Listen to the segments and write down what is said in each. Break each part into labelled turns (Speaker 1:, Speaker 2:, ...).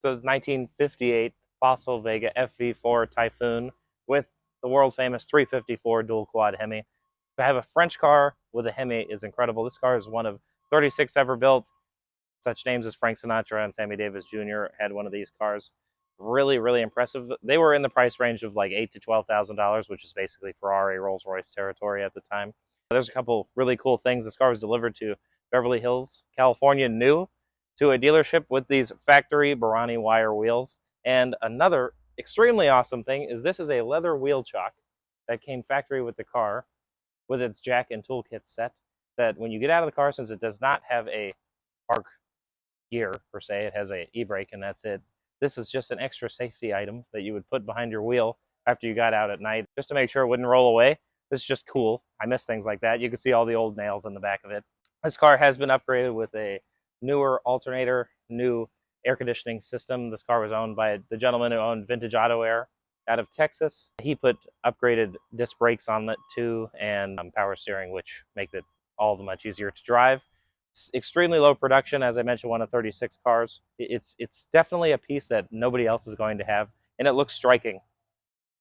Speaker 1: So it's 1958 Fossil Vega FV4 Typhoon with the world famous 354 dual quad Hemi. To have a French car with a Hemi is incredible. This car is one of 36 ever built. Such names as Frank Sinatra and Sammy Davis Jr. had one of these cars. Really, really impressive. They were in the price range of like $8,000 to $12,000, which is basically Ferrari, Rolls-Royce territory at the time. There's a couple really cool things. This car was delivered to Beverly Hills, California, new to a dealership with these factory Barani wire wheels. And another extremely awesome thing is this is a leather wheel chock that came factory with the car with its jack and toolkit set, that when you get out of the car, since it does not have a park gear per se, it has a e-brake and that's it. This is just an extra safety item that you would put behind your wheel after you got out at night, just to make sure it wouldn't roll away. This is just cool. I miss things like that. You can see all the old nails in the back of it. This car has been upgraded with a newer alternator, new air conditioning system. This car was owned by the gentleman who owned Vintage Auto Air out of Texas. He put upgraded disc brakes on it too, and power steering, which make it all the much easier to drive. It's extremely low production, as I mentioned, one of 36 cars. It's definitely a piece that nobody else is going to have, and it looks striking.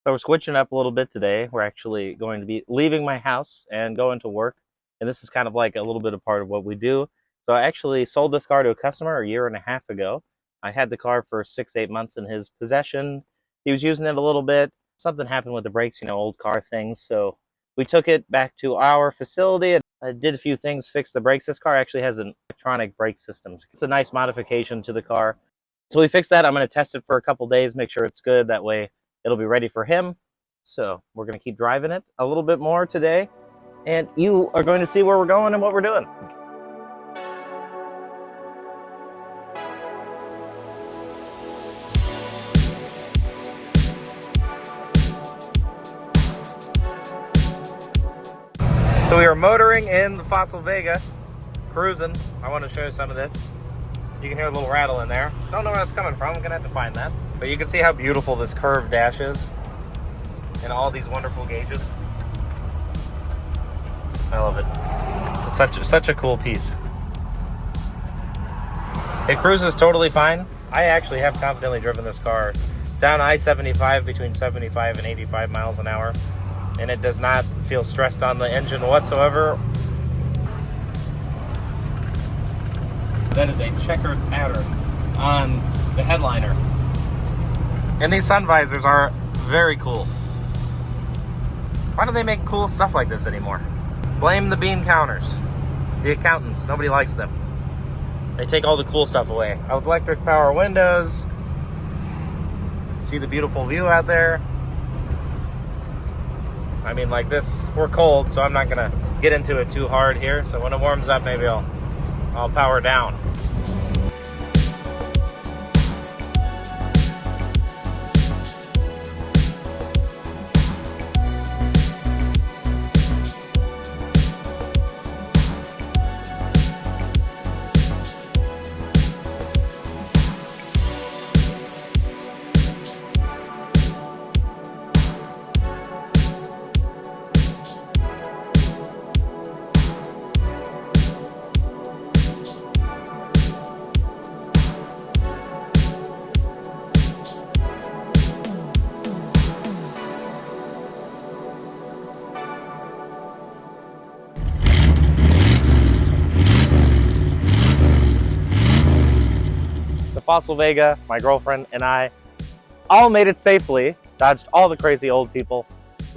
Speaker 1: So we're switching up a little bit today. We're actually going to be leaving my house and going to work, and this is kind of like a little bit of part of what we do. So I actually sold this car to a customer a year and a half ago. I had the car for 6-8 months in his possession. He was using it a little bit. Something happened with the brakes, you know, old car things. So we took it back to our facility. I did a few things, fixed the brakes. This car actually has an electronic brake system. It's a nice modification to the car. So we fixed that. I'm going to test it for a couple days, make sure it's good. That way it'll be ready for him. So we're going to keep driving it a little bit more today. And you are going to see where we're going and what we're doing. So we are motoring in the Fossil Vega, cruising. I want to show you some of this. You can hear a little rattle in there. Don't know where that's coming from. I'm going to have to find that. But you can see how beautiful this curved dash is and all these wonderful gauges. I love it. It's such a cool piece. It cruises totally fine. I actually have confidently driven this car down I-75 between 75 and 85 miles an hour. And it does not feel stressed on the engine whatsoever. That is a checkered pattern on the headliner. And these sun visors are very cool. Why don't they make cool stuff like this anymore? Blame the bean counters, the accountants. Nobody likes them. They take all the cool stuff away. Electric power windows. See the beautiful view out there. I mean, like this, we're cold, so I'm not gonna get into it too hard here. So when it warms up, maybe I'll power down. Fossil Vega, my girlfriend, and I all made it safely, dodged all the crazy old people,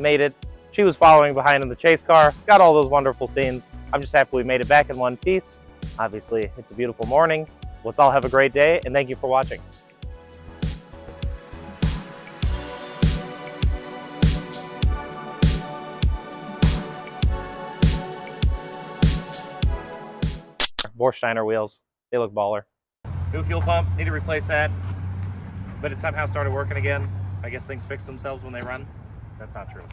Speaker 1: made it. She was following behind in the chase car, got all those wonderful scenes. I'm just happy we made it back in one piece. Obviously, it's a beautiful morning. Let's all have a great day, and thank you for watching. Borsteiner wheels, they look baller. New fuel pump, need to replace that, but it somehow started working again. I guess things fix themselves when they run. That's not true.